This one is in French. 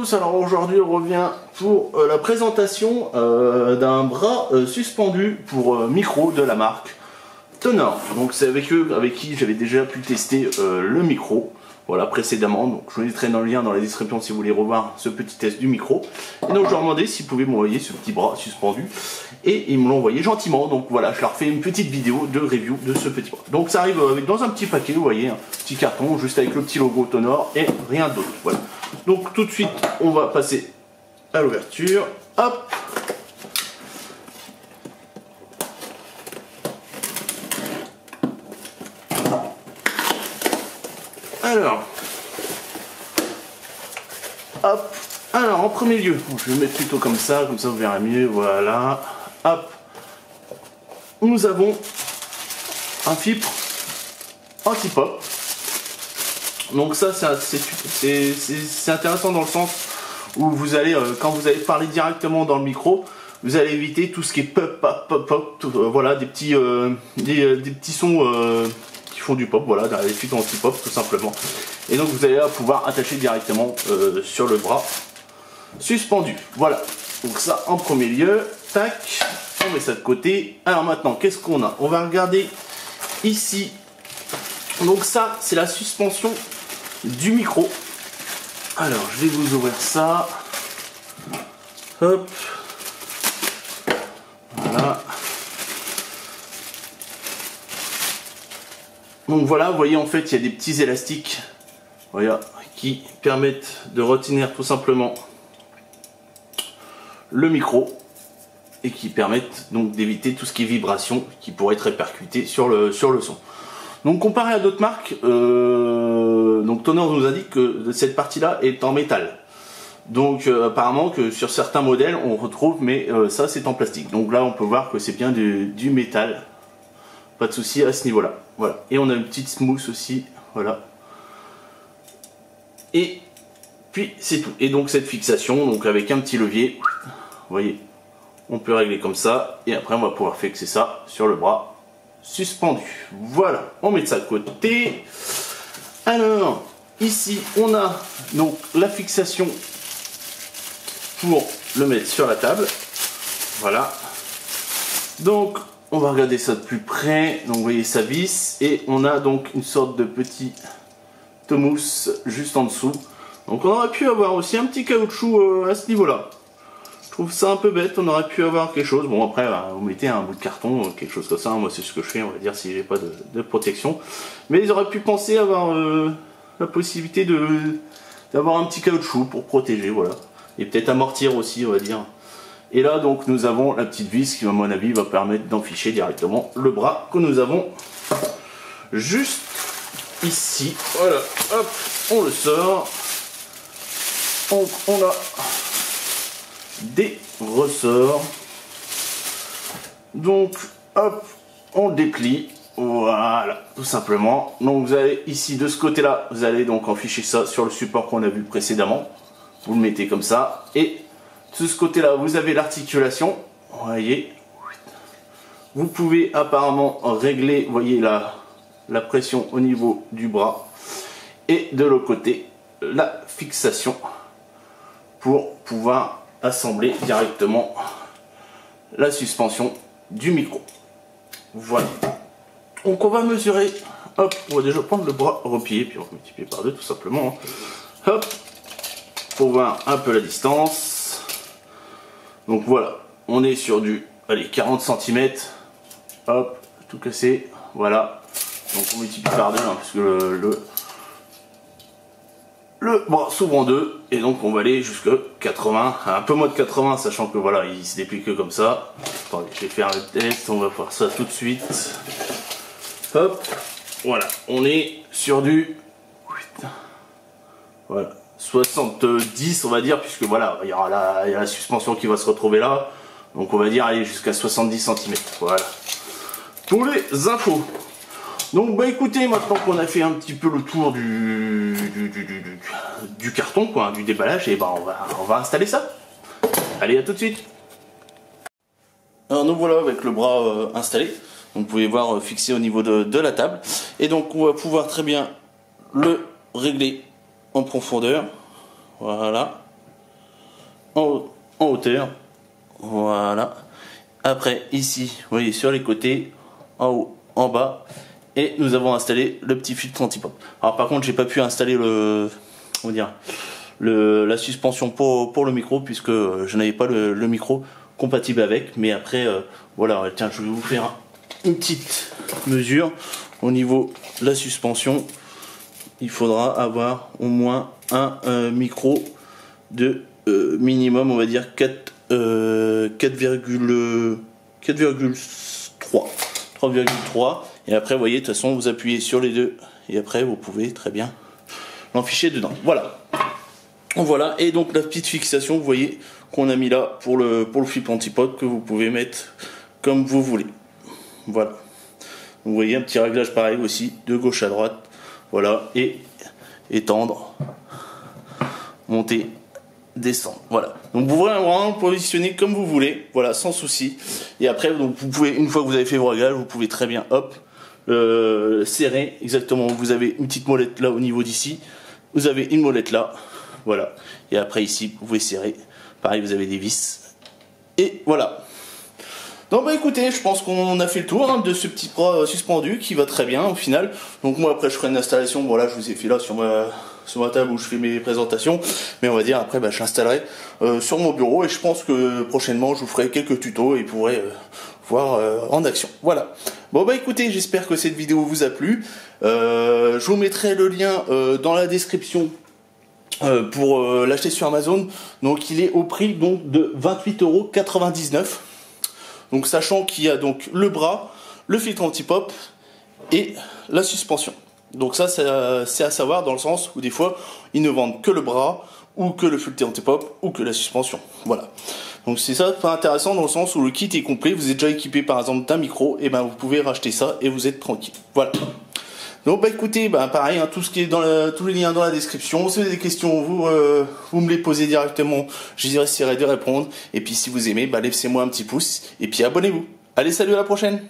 tous, alors aujourd'hui on revient pour la présentation d'un bras suspendu pour micro de la marque Tonor. Donc c'est avec eux avec qui j'avais déjà pu tester le micro, voilà, précédemment. Donc je vous mettrai dans le lien dans la description si vous voulez revoir ce petit test du micro. Et donc je leur demandais s'ils pouvaient m'envoyer ce petit bras suspendu et ils me l'ont envoyé gentiment. Donc voilà, je leur fais une petite vidéo de review de ce petit bras. Donc ça arrive dans un petit paquet, vous voyez, un petit carton juste avec le petit logo Tonor et rien d'autre. Voilà. Donc tout de suite on va passer à l'ouverture. Hop. Alors, hop, alors en premier lieu, je vais le mettre plutôt comme ça vous verrez mieux, voilà, hop, nous avons un fibre anti-pop. Donc ça c'est intéressant dans le sens où vous allez, quand vous allez parler directement dans le micro, vous allez éviter tout ce qui est pop, pop, pop, pop, voilà, des petits sons qui font du pop, voilà, des fuites anti-pop tout simplement. Et donc vous allez pouvoir attacher directement sur le bras suspendu. Voilà, donc ça en premier lieu, tac, on met ça de côté. Alors maintenant, qu'est-ce qu'on a? On va regarder ici. Donc ça, c'est la suspension du micro. Alors, je vais vous ouvrir ça. Hop. Voilà. Donc voilà, vous voyez, en fait, il y a des petits élastiques, voilà, qui permettent de retenir tout simplement le micro et qui permettent donc d'éviter tout ce qui est vibration qui pourrait être répercuté sur le son. Donc comparé à d'autres marques, donc Tonor nous indique que cette partie-là est en métal. Donc apparemment que sur certains modèles on retrouve, mais ça c'est en plastique. Donc là on peut voir que c'est bien du métal. Pas de souci à ce niveau-là. Voilà. Et on a une petite mousse aussi. Voilà. Et puis c'est tout. Et donc cette fixation, donc avec un petit levier, vous voyez, on peut régler comme ça. Et après on va pouvoir fixer ça sur le bras suspendu. Voilà. On met ça de côté. Alors ici on a donc la fixation pour le mettre sur la table. Voilà. Donc on va regarder ça de plus près. Donc vous voyez, ça visse et on a donc une sorte de petit mousse juste en dessous. Donc on aurait pu avoir aussi un petit caoutchouc à ce niveau-là. Je trouve ça un peu bête, on aurait pu avoir quelque chose. Bon après, vous mettez un bout de carton, quelque chose comme ça. Moi c'est ce que je fais, on va dire, si j'ai pas de protection. Mais ils auraient pu penser avoir la possibilité d'avoir un petit caoutchouc pour protéger, voilà. Et peut-être amortir aussi, on va dire. Et là donc nous avons la petite vis qui à mon avis va permettre d'enficher directement le bras que nous avons juste ici. Voilà, hop, on le sort. Donc on a des ressorts. Donc hop, on déplie. Voilà, tout simplement. Donc vous allez ici de ce côté là, vous allez donc enficher ça sur le support qu'on a vu précédemment. Vous le mettez comme ça et de ce côté là vous avez l'articulation, vous voyez, vous pouvez apparemment régler, vous voyez, la pression au niveau du bras et de l'autre côté la fixation pour pouvoir assembler directement la suspension du micro. Voilà, donc on va mesurer, hop, on va déjà prendre le bras replié puis on va multiplier par 2 tout simplement, hop, pour voir un peu la distance. Donc voilà, on est sur du, allez, 40 cm, hop, tout cassé, voilà. Donc on multiplie par 2, hein, parce que le bras s'ouvre en 2, et donc on va aller jusqu'à 80, un peu moins de 80, sachant que voilà, il se déplie que comme ça. Attendez, je vais faire le test, on va voir ça tout de suite. Hop, voilà, on est sur du, voilà, 70 on va dire, puisque voilà, il y a la suspension qui va se retrouver là, donc on va dire aller jusqu'à 70 cm, voilà, pour les infos. Donc bah écoutez, maintenant qu'on a fait un petit peu le tour du carton, quoi, du déballage, et bah on va installer ça. Allez, à tout de suite. Alors nous voilà avec le bras installé, donc vous pouvez voir fixé au niveau de la table, et donc on va pouvoir très bien le régler en profondeur, voilà, en hauteur. Voilà. Après ici, vous voyez sur les côtés, en haut, en bas. Et nous avons installé le petit filtre anti-pop. Alors par contre, j'ai pas pu installer la suspension pour le micro, puisque je n'avais pas le micro compatible avec. Mais après, voilà, tiens, je vais vous faire une petite mesure. Au niveau de la suspension, il faudra avoir au moins un micro de minimum, on va dire 3,3. Et après, vous voyez, de toute façon, vous appuyez sur les deux. Et après, vous pouvez très bien l'enficher dedans. Voilà. Voilà. Et donc, la petite fixation, vous voyez, qu'on a mis là pour le flip anti-pod, que vous pouvez mettre comme vous voulez. Voilà. Vous voyez, un petit réglage pareil aussi, de gauche à droite. Voilà. Et étendre, monter, descendre. Voilà. Donc, vous pouvez vraiment le positionner comme vous voulez. Voilà, sans souci. Et après, donc, vous pouvez, une fois que vous avez fait vos réglages, vous pouvez très bien, hop, serrer exactement. Vous avez une petite molette là au niveau d'ici. Vous avez une molette là. Voilà. Et après, ici, vous pouvez serrer. Pareil, vous avez des vis. Et voilà. Donc bah écoutez, je pense qu'on a fait le tour de ce petit bras suspendu qui va très bien au final. Donc moi après je ferai une installation, voilà, je vous ai fait là sur ma table où je fais mes présentations. Mais on va dire après je l'installerai sur mon bureau et je pense que prochainement je vous ferai quelques tutos et vous pourrez voir en action. Voilà. Bon bah écoutez, j'espère que cette vidéo vous a plu. Je vous mettrai le lien dans la description pour l'acheter sur Amazon. Donc il est au prix donc de 28,99 €. Donc sachant qu'il y a donc le bras, le filtre anti-pop et la suspension. Donc ça c'est à savoir dans le sens où des fois ils ne vendent que le bras ou que le filtre anti-pop ou que la suspension. Voilà. Donc c'est ça pas intéressant dans le sens où le kit est complet, vous êtes déjà équipé par exemple d'un micro, et ben vous pouvez racheter ça et vous êtes tranquille. Voilà. Donc bah écoutez, pareil, hein, tout ce qui est dans tous les liens dans la description. Si vous avez des questions, vous me les posez directement, j'essaierai de répondre. Et puis si vous aimez, laissez-moi un petit pouce et puis abonnez-vous. Allez, salut, à la prochaine.